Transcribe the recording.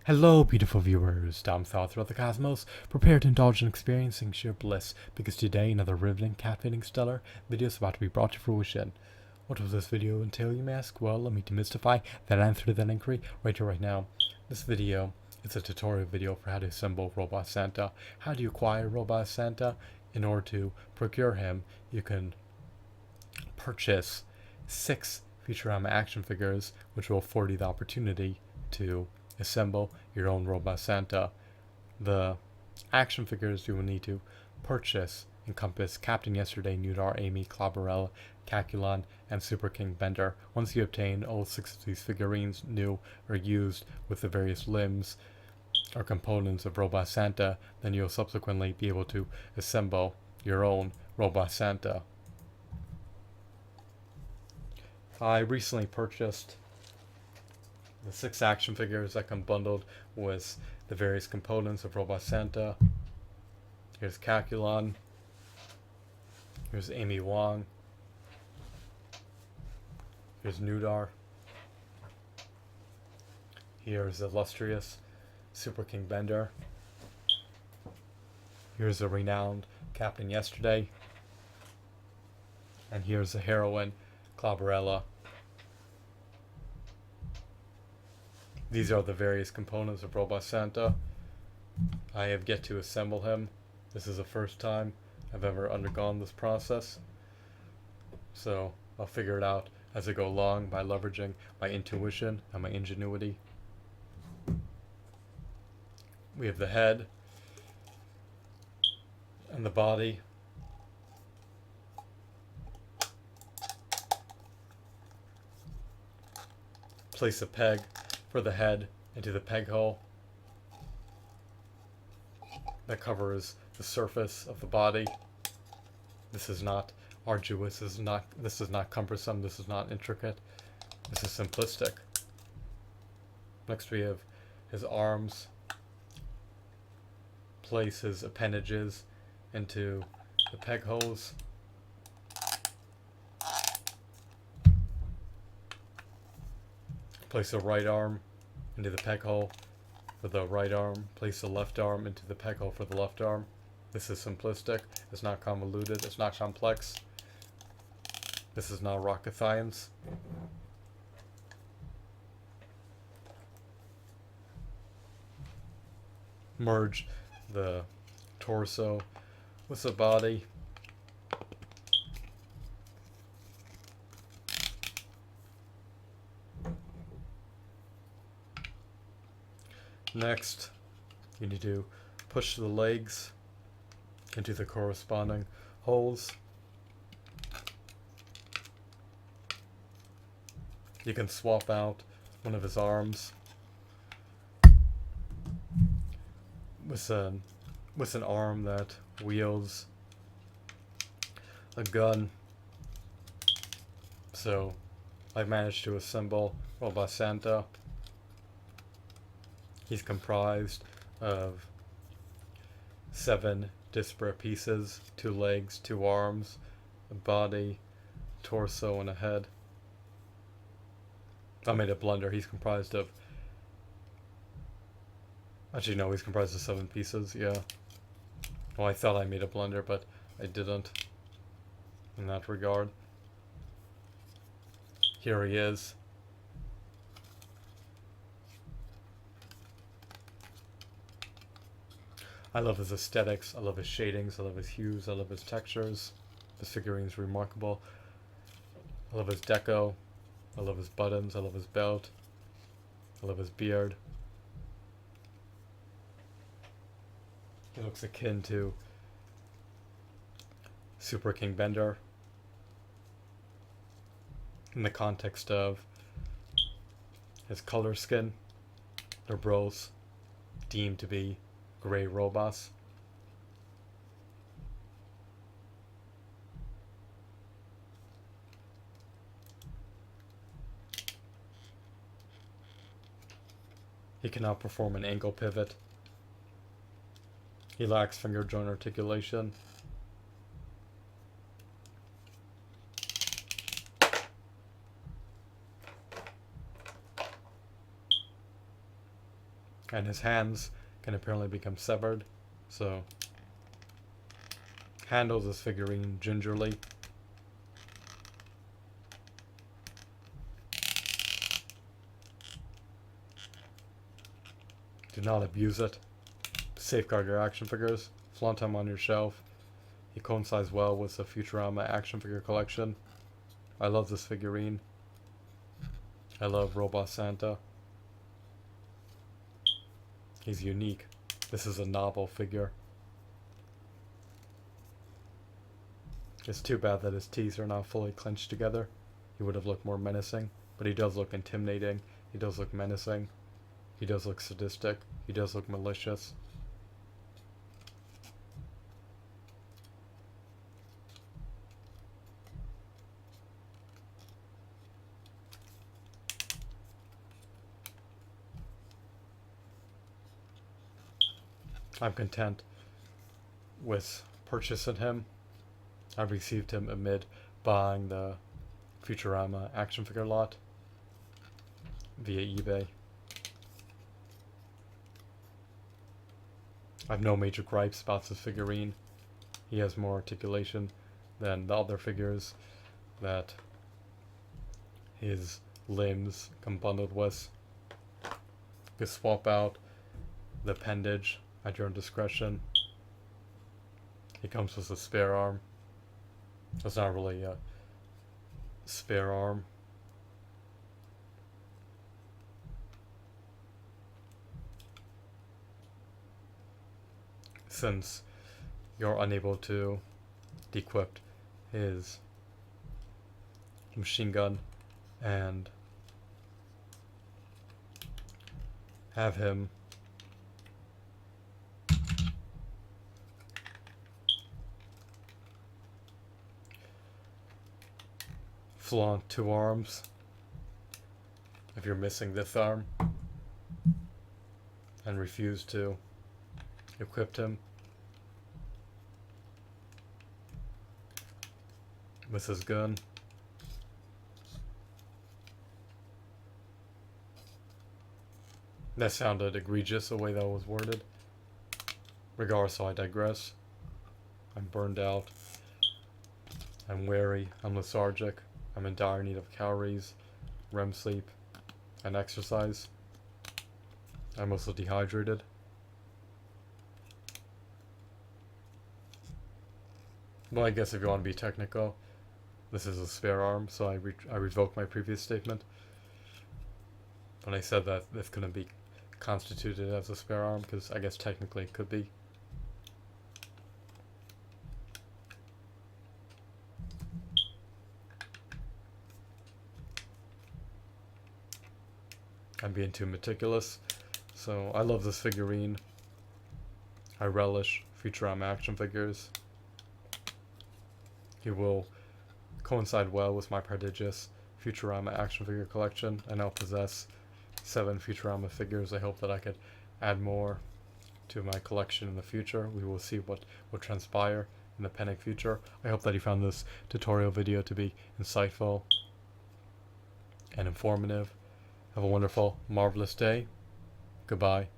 Hello, beautiful viewers, down south throughout the cosmos. Prepare to indulge in experiencing sheer bliss, because today another riveting, captivating, stellar video is about to be brought to fruition. What does this video entail, you may ask? Well, let me demystify that answer to that inquiry right here, right now. This video is a tutorial video for how to assemble Robot Santa. How do you acquire Robot Santa? In order to procure him, you can purchase 6 Futurama action figures, which will afford you the opportunity to assemble your own Robot Santa. The action figures you will need to purchase encompass Captain Yesterday, Nudar, Amy, Clabarella, Calculon, and Super King Bender. Once you obtain all 6 of these figurines, new or used, with the various limbs or components of Robot Santa, then you'll subsequently be able to assemble your own Robot Santa. I recently purchased the 6 action figures that come bundled with the various components of Robot Santa. Here's Calculon. Here's Amy Wong. Here's Nudar. Here's Illustrious Super King Bender. Here's a renowned Captain Yesterday. And here's the heroine, Clabarella. These are the various components of Robot Santa. I have yet to assemble him. This is the first time I've ever undergone this process. So I'll figure it out as I go along by leveraging my intuition and my ingenuity. We have the head and the body. Place a peg for the head into the peg hole that covers the surface of the body. This is not arduous, this is not cumbersome, this is not intricate, this is simplistic. Next we have his arms. Place his appendages into the peg holes. Place the right arm into the peg hole for the right arm. Place the left arm into the peg hole for the left arm. This is simplistic. It's not convoluted. It's not complex. This is not rocket science. Merge the torso with the body. Next, you need to push the legs into the corresponding holes. You can swap out one of his arms with an arm that wields a gun. So I've managed to assemble Robot Santa. He's comprised of 7 disparate pieces: 2 legs, 2 arms, a body, torso, and a head. I made a blunder. He's comprised of... Actually, no, he's comprised of 7 pieces, yeah. Well, I thought I made a blunder, but I didn't in that regard. Here he is. I love his aesthetics, I love his shadings, I love his hues, I love his textures. This figurine is remarkable. I love his deco, I love his buttons, I love his belt, I love his beard. He looks akin to Super King Bender in the context of his color scheme. They're both deemed to be gray robots. He cannot perform an angle pivot. He lacks finger joint articulation. And his hands can apparently become severed. So, handles this figurine gingerly. Do not abuse it. Safeguard your action figures. Flaunt him on your shelf. He coincides well with the Futurama action figure collection. I love this figurine. I love Robot Santa. He's unique. This is a novel figure. It's too bad that his teeth are not fully clenched together. He would have looked more menacing, but he does look intimidating. He does look menacing. He does look sadistic. He does look malicious. I'm content with purchasing him. I received him amid buying the Futurama action figure lot via eBay. I have no major gripes about this figurine. He has more articulation than the other figures that his limbs come bundled with. You can swap out the appendage at your own discretion. He comes with a spare arm. It's not really a spare arm. Since you're unable to dequip his machine gun and have him flaunt two arms if you're missing this arm and refuse to equip him with his gun. That sounded egregious the way that was worded. Regardless, I digress. I'm burned out. I'm weary. I'm lethargic. I'm in dire need of calories, REM sleep, and exercise. I'm also dehydrated. Well, I guess if you want to be technical, this is a spare arm, so I revoke my previous statement. When I said that this couldn't be constituted as a spare arm, because I guess technically it could be. I'm being too meticulous. So I love this figurine. I relish Futurama action figures. He will coincide well with my prodigious Futurama action figure collection. I now possess 7 Futurama figures. I hope that I could add more to my collection in the future. We will see what will transpire in the pending future. I hope that you found this tutorial video to be insightful and informative. Have a wonderful, marvelous day. Goodbye.